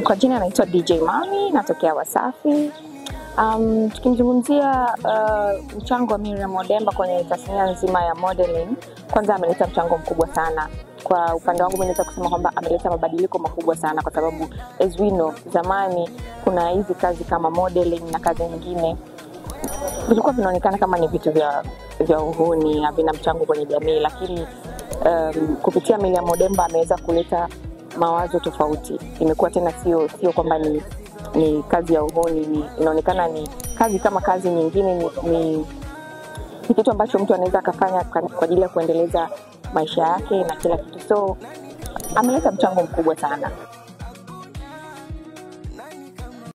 Kwa jina naitwa DJ Mami, natokea Wasafi. Tukimzungumzia mchango wa Miriam Odemba kwenye tasnia nzima ya modeling, kwanza ameleta mchango mkubwa sana. Kwa upande wangu mimi naweza kusema kwamba ameleta mabadiliko makubwa sana, kwa sababu as we know, zamani kuna hizi kazi kama modeling na kazi nyingine vilikuwa vinaonekana kama ni vitu vya uhuni, havina mchango kwenye jamii, lakini kupitia Miriam Odemba ameweza kuleta mawazo tofauti. Imekuwa tena sio kwamba ni kazi ya uhuni, inaonekana ni kazi kama kazi nyingine, ni kitu ambacho mtu anaweza akafanya kwa ajili ya kuendeleza maisha yake na kila kitu. So ameleta mchango mkubwa sana.